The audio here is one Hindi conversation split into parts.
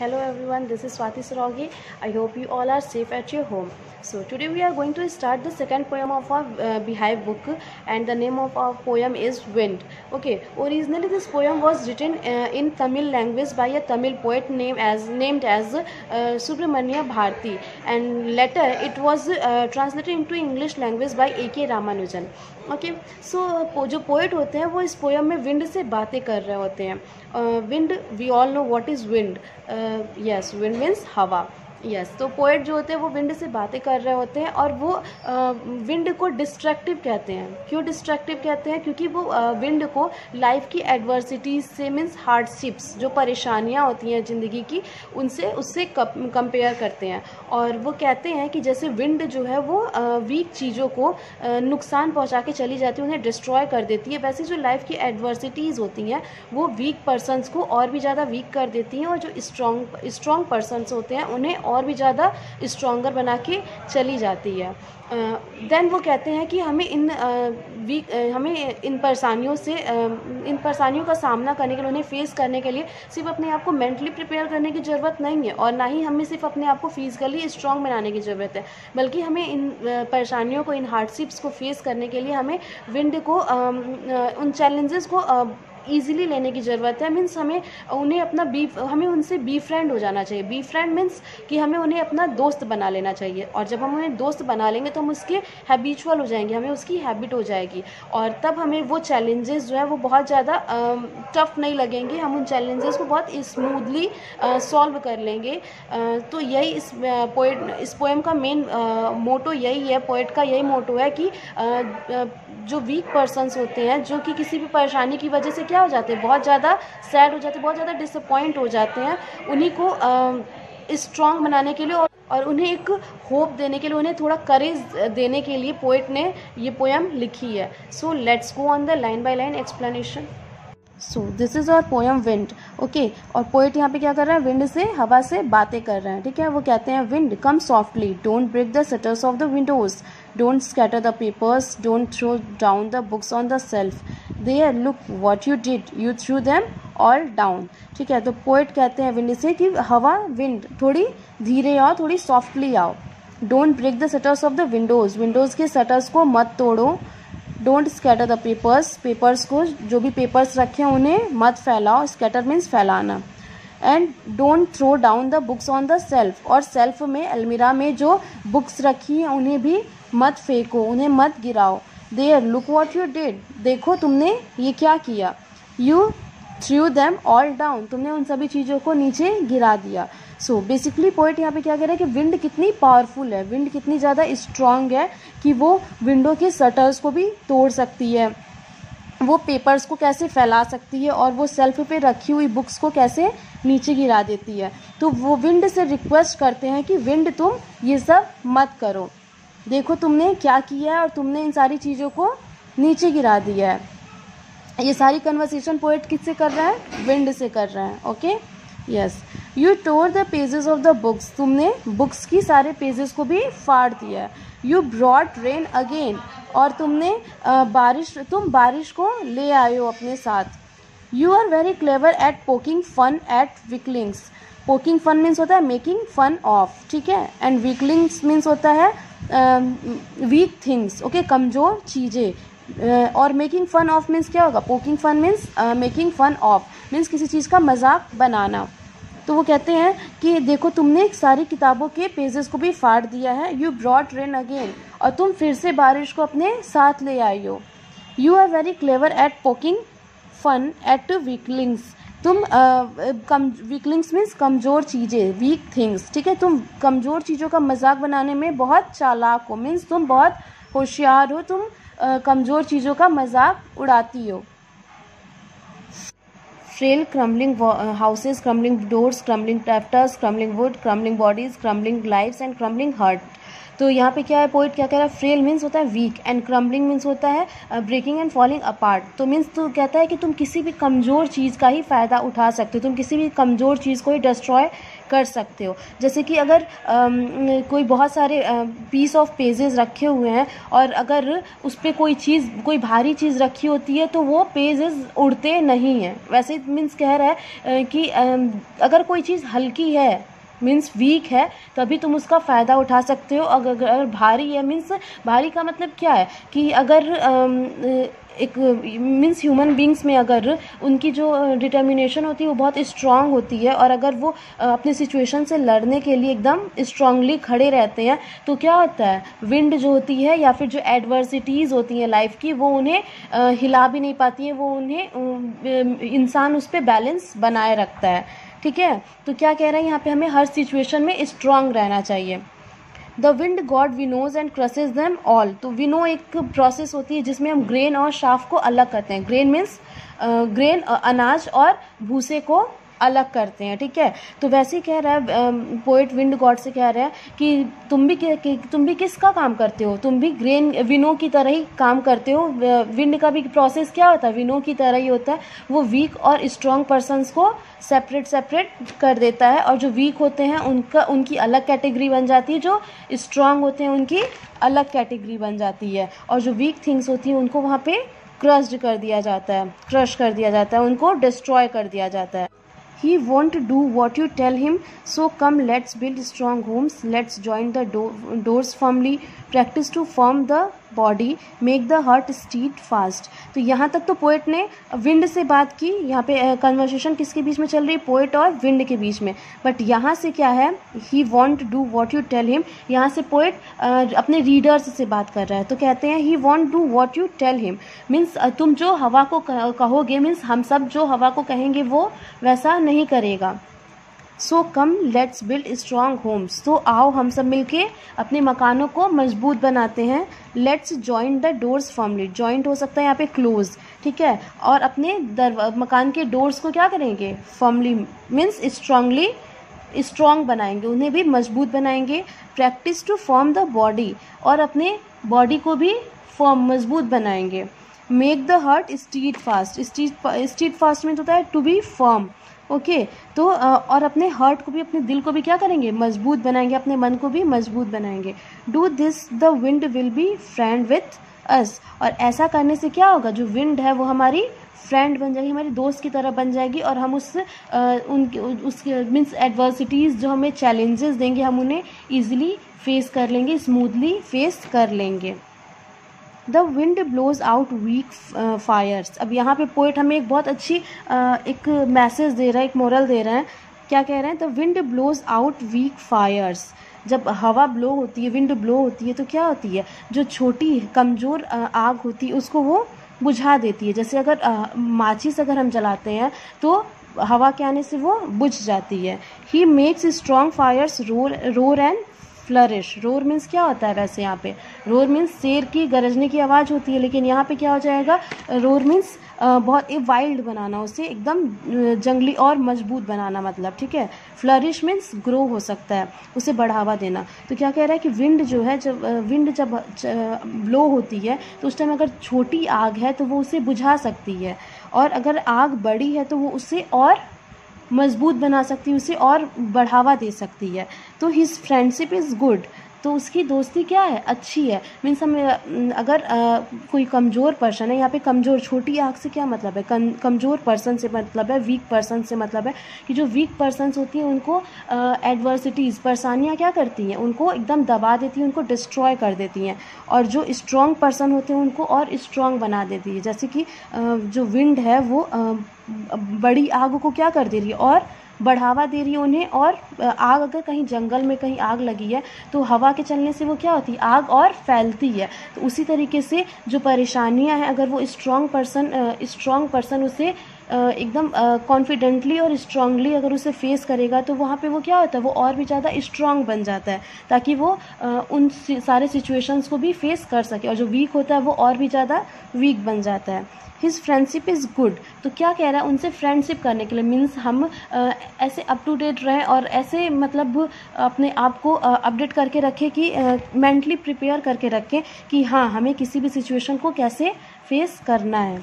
Hello everyone, this is Swati Sarogi. I hope you all are safe at your home. So today we are going to start the second poem of our Beehive book, and the name of our poem is Wind. Okay, originally this poem was written in Tamil language by a Tamil poet named as Subramanya Bharati, and later it was translated into English language by A.K. Ramanujan. Okay so जो पोएट होते हैं वो इस पोएम में विंड से बातें कर रहे होते हैं. Wind, we all know what is wind. Yes, wind means हवा. यस, तो पोएट जो होते हैं वो विंड से बातें कर रहे होते हैं, और वो विंड को डिस्ट्रैक्टिव कहते हैं. क्यों डिस्ट्रैक्टिव कहते हैं? क्योंकि वो विंड को लाइफ की एडवर्सिटीज से, मीन्स हार्डशिप्स, जो परेशानियां होती हैं ज़िंदगी की, उससे कंपेयर करते हैं. और वो कहते हैं कि जैसे विंड जो है वो वीक चीज़ों को नुकसान पहुंचा के चली जाती है, उन्हें डिस्ट्रॉय कर देती है, वैसे जो लाइफ की एडवर्सिटीज़ होती हैं वो वीक पर्सनस को और भी ज़्यादा वीक कर देती हैं, और जो स्ट्रॉन्ग पर्सनस होते हैं उन्हें और भी ज़्यादा स्ट्रॉन्गर बना के चली जाती है. देन वो कहते हैं कि हमें इन परेशानियों का सामना करने के लिए, उन्हें फेस करने के लिए सिर्फ अपने आप को मेंटली प्रिपेयर करने की ज़रूरत नहीं है, और ना ही हमें सिर्फ अपने आप को फिजिकली स्ट्रॉन्ग बनाने की ज़रूरत है, बल्कि हमें इन परेशानियों को, इन हार्डशिप्स को फेस करने के लिए हमें विंड को, उन चैलेंजेस को ईजिली लेने की ज़रूरत है. मीन्स हमें उनसे बी फ्रेंड हो जाना चाहिए. बी फ्रेंड मीन्स कि हमें उन्हें अपना दोस्त बना लेना चाहिए, और जब हम उन्हें दोस्त बना लेंगे तो हम उसके हैबिचुअल हो जाएंगे, हमें उसकी हैबिट हो जाएगी, और तब हमें वो चैलेंजेस जो है वो बहुत ज़्यादा टफ नहीं लगेंगे. हम उन चैलेंजेस को बहुत स्मूथली सॉल्व कर लेंगे. तो यही इस पोएम का मेन मोटो यही है. पोएट का यही मोटो है कि जो वीक पर्सन्स होते हैं, जो कि किसी भी परेशानी की वजह से क्या हो जाते हैं, बहुत ज़्यादा सैड हो जाते हैं, बहुत ज़्यादा डिसअपॉइंट हो जाते हैं, उन्हीं को स्ट्रॉन्ग बनाने के लिए और उन्हें एक होप देने के लिए, उन्हें थोड़ा करेज देने के लिए पोएट ने ये पोएम लिखी है. So let's go on the line by line explanation. So this is our poem wind. Okay, और पोएट यहाँ पे क्या कर रहा है? विंड से, हवा से बातें कर रहे हैं. ठीक है, वो कहते हैं wind come softly, don't break the shutters of the windows, don't scatter the papers, don't throw down the books on the shelf, there look what you did, you threw them all down. ठीक है, तो पोएट कहते हैं विंड से कि हवा, विंड थोड़ी धीरे आओ, थोड़ी सॉफ्टली आओ. Don't break the shutters of the windows के शटर्स को मत तोड़ो. डोंट स्कैटर द पेपर्स को, जो भी पेपर्स रखे हैं उन्हें मत फैलाओ. स्कैटर मीन्स फैलाना. And don't throw down the books on the shelf, और सेल्फ में, अलमीरा में जो बुक्स रखी हैं उन्हें भी मत फेंको, उन्हें मत गिराओ. There look what you did, देखो तुमने ये क्या किया. You threw them all down, तुमने उन सभी चीज़ों को नीचे गिरा दिया. सो बेसिकली पोएट यहाँ पे क्या कह रहा है कि विंड कितनी पावरफुल है, विंड कितनी ज़्यादा स्ट्रॉन्ग है कि वो विंडो के शटर्स को भी तोड़ सकती है, वो पेपर्स को कैसे फैला सकती है, और वो सेल्फ पे रखी हुई बुक्स को कैसे नीचे गिरा देती है. तो वो विंड से रिक्वेस्ट करते हैं कि विंड तुम ये सब मत करो, देखो तुमने क्या किया है, और तुमने इन सारी चीज़ों को नीचे गिरा दिया है. ये सारी कन्वर्सेशन पोएट किससे कर रहा है? विंड से कर रहा है. Okay, yes. You tore the pages of the books, तुमने बुक्स की सारे पेजेस को भी फाड़ दिया. यू ब्रॉट रेन अगेन, और तुमने बारिश को ले आए हो अपने साथ. You are very clever at poking fun at weaklings. Poking fun means होता है मेकिंग फन ऑफ, ठीक है, एंड वीकलिंग्स मीन्स होता है वीक थिंग्स. ओके, कमज़ोर चीज़ें. और मेकिंग फन ऑफ मीन्स क्या होगा? Poking fun means making fun of means किसी चीज़ का मजाक बनाना. तो वो कहते हैं कि देखो तुमने सारी किताबों के पेजेस को भी फाड़ दिया है. यू ब्रॉट रेन अगेन, और तुम फिर से बारिश को अपने साथ ले आई हो. You are very clever at poking fun at weaklings. Weaklings means कमज़ोर चीज़ें, वीक थिंग्स. ठीक है, तुम कमज़ोर चीज़ों का मजाक बनाने में बहुत चालाक हो, मीन्स तुम बहुत होशियार हो, तुम कमज़ोर चीज़ों का मजाक उड़ाती हो. Frail, crumbling houses, crumbling doors, crumbling rafters, crumbling wood, crumbling bodies, crumbling lives and crumbling heart. तो यहाँ पे क्या है, पोइट क्या कह रहा है? फ्रेल मीन्स होता है वीक, एंड क्रम्बलिंग मीन्स होता है ब्रेकिंग एंड फॉलिंग अपार्ट. तो मीन्स तो कहता है कि तुम किसी भी कमज़ोर चीज़ का ही फ़ायदा उठा सकते हो, तुम किसी भी कमज़ोर चीज़ को ही डिस्ट्रॉय कर सकते हो। जैसे कि अगर कोई बहुत सारे पीस ऑफ पेजेस रखे हुए हैं और अगर उस पर कोई भारी चीज़ रखी होती है तो वो पेजेस उड़ते नहीं हैं। वैसे मीन्स कह रहा है कि अगर कोई चीज़ हल्की है मीन्स वीक है तभी तुम उसका फ़ायदा उठा सकते हो। अगर भारी है मीन्स भारी का मतलब क्या है कि अगर एक मीन्स ह्यूमन बींग्स में अगर उनकी जो डिटर्मिनेशन होती है वो बहुत स्ट्रांग होती है और अगर वो अपने सिचुएशन से लड़ने के लिए एकदम स्ट्रांगली खड़े रहते हैं तो क्या होता है, विंड जो होती है या फिर जो एडवर्सिटीज़ होती हैं लाइफ की वो उन्हें हिला भी नहीं पाती हैं, वो उन्हें इंसान उस पर बैलेंस बनाए रखता है। ठीक है, तो क्या कह रहा है यहाँ पे, हमें हर सिचुएशन में स्ट्रांग रहना चाहिए। The wind god winnows and crushes them all. तो विनो एक प्रोसेस होती है जिसमें हम ग्रेन और शाफ को अलग करते हैं। ग्रेन मीन्स ग्रेन अनाज और भूसे को अलग करते हैं। ठीक है, तो वैसे ही कह रहा है पोएट विंड गॉड से कह रहा है कि तुम भी किसका काम करते हो, तुम भी ग्रेन विनो की तरह ही काम करते हो। विंड का भी प्रोसेस क्या होता है, विनो की तरह ही होता है। वो वीक और स्ट्रॉन्ग पर्सन्स को सेपरेट कर देता है और जो वीक होते हैं उनकी अलग कैटेगरी बन जाती है, जो स्ट्रॉन्ग होते हैं उनकी अलग कैटेगरी बन जाती है और जो वीक थिंग्स होती हैं उनको वहाँ पे क्रश कर दिया जाता है, उनको डिस्ट्रॉय कर दिया जाता है। He won't do what you tell him, so come let's build strong homes, let's join the doors firmly, practice to form the body, make the heart stead fast। तो यहाँ तक तो पोएट ने विंड से बात की। यहाँ पे कन्वर्सेशन किसके बीच में चल रही है, पोएट और विंड के बीच में। बट यहाँ से क्या है, he won't do what you tell him, यहाँ से पोएट अपने रीडर्स से बात कर रहा है। तो कहते हैं he won't do what you tell him means तुम जो हवा को कहोगे, मीन्स हम सब जो हवा को कहेंगे वो वैसा नहीं करेगा। So come let's build strong homes, तो आओ हम सब मिलके अपने मकानों को मजबूत बनाते हैं। Let's join the doors firmly, joint हो सकता है यहाँ पे क्लोज। ठीक है, और अपने मकान के डोर्स को क्या करेंगे, फर्मली मीन्स स्ट्रॉन्ग बनाएंगे, उन्हें भी मजबूत बनाएंगे। Practice to form the body, और अपने बॉडी को भी मजबूत बनाएंगे। Make the heart steadfast, steadfast में होता है टू बी फर्म। ओके, तो और अपने हार्ट को भी, अपने दिल को भी क्या करेंगे, मजबूत बनाएंगे, अपने मन को भी मजबूत बनाएंगे। Do this the wind will be friend with us, और ऐसा करने से क्या होगा, जो विंड है वो हमारी फ्रेंड बन जाएगी, हमारी दोस्त की तरह बन जाएगी और हम उसके मीन्स एडवर्सिटीज़ जो हमें चैलेंजेस देंगे हम उन्हें ईजिली फेस कर लेंगे, स्मूथली फेस कर लेंगे। The wind blows out weak fires. अब यहाँ पे पोएट हमें एक बहुत अच्छी एक मैसेज दे रहा है, एक मोरल दे रहा है। क्या कह रहे हैं, the wind blows out weak fires. जब हवा ब्लो होती है, विंड ब्लो होती है तो क्या होती है, जो छोटी कमज़ोर आग होती है उसको वो बुझा देती है। जैसे अगर माचिस अगर हम जलाते हैं तो हवा के आने से वो बुझ जाती है। He makes strong fires roar and flourish. Roar means क्या होता है, वैसे यहाँ पे रोर मीन्स शेर की गरजने की आवाज़ होती है, लेकिन यहाँ पे क्या हो जाएगा, रोर मीन्स बहुत वाइल्ड बनाना, उसे एकदम जंगली और मजबूत बनाना मतलब। ठीक है, फ्लरिश मीन्स ग्रो हो सकता है, उसे बढ़ावा देना। तो क्या कह रहा है कि विंड जो है, जब विंड जब ब्लो होती है तो उस टाइम अगर छोटी आग है तो वो उसे बुझा सकती है, और अगर आग बड़ी है तो वो उसे और मजबूत बना सकती है, उसे और बढ़ावा दे सकती है। तो हिज फ्रेंडशिप इज़ गुड, तो उसकी दोस्ती क्या है, अच्छी है। मीन्स हमें अगर कोई कमज़ोर पर्सन है, यहाँ पे कमज़ोर छोटी आग से क्या मतलब है, कमज़ोर पर्सन से मतलब है, वीक पर्सन से मतलब है कि जो वीक पर्सन्स होती हैं उनको एडवर्सिटीज़, परेशानियाँ क्या करती हैं, उनको एकदम दबा देती हैं, उनको डिस्ट्रॉय कर देती हैं, और जो स्ट्रॉन्ग पर्सन होते हैं उनको और स्ट्रॉन्ग बना देती है। जैसे कि जो विंड है वो बड़ी आग को क्या कर दे रही है, और बढ़ावा दे रही है उन्हें। और आग, अगर कहीं जंगल में कहीं आग लगी है तो हवा के चलने से वो क्या होती है, आग और फैलती है। तो उसी तरीके से जो परेशानियां हैं, अगर वो स्ट्रॉन्ग पर्सन उसे एकदम कॉन्फिडेंटली और स्ट्रांगली अगर उसे फेस करेगा तो वहाँ पे वो क्या होता है, वो और भी ज़्यादा स्ट्रांग बन जाता है, ताकि वो उन सारे सिचुएशंस को भी फेस कर सके। और जो वीक होता है वो और भी ज़्यादा वीक बन जाता है। हिज फ्रेंडशिप इज़ गुड, तो क्या कह रहा है, उनसे फ्रेंडशिप करने के लिए मीन्स हम ऐसे अप टू डेट रहें और ऐसे मतलब अपने आप को अपडेट करके रखें कि मेंटली प्रिपेयर करके रखें कि हाँ, हमें किसी भी सिचुएशन को कैसे फेस करना है।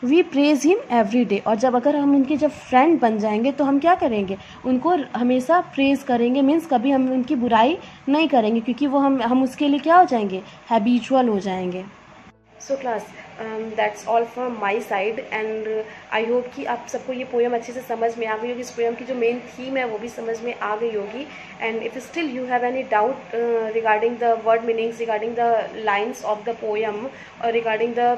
We praise him every day. और जब अगर हम उनके जब फ्रेंड बन जाएंगे तो हम क्या करेंगे, उनको हमेशा प्रेज करेंगे, मीन्स कभी हम उनकी बुराई नहीं करेंगे, क्योंकि वो हम उसके लिए क्या हो जाएंगे, हैबिचुअल हो जाएंगे। So class that's all from my side and I hope कि आप सबको ये पोएम अच्छे से समझ में आ गई होगी। इस पोएम की जो मेन थीम है वो भी समझ में आ गई होगी। And if still you have any doubt regarding the word meanings, regarding the lines of the poem और regarding the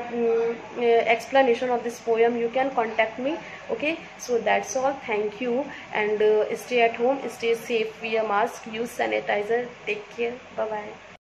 explanation of this poem, you can contact me. Okay, so that's all. Thank you and stay at home, stay safe, wear mask, use sanitizer, take care, bye bye.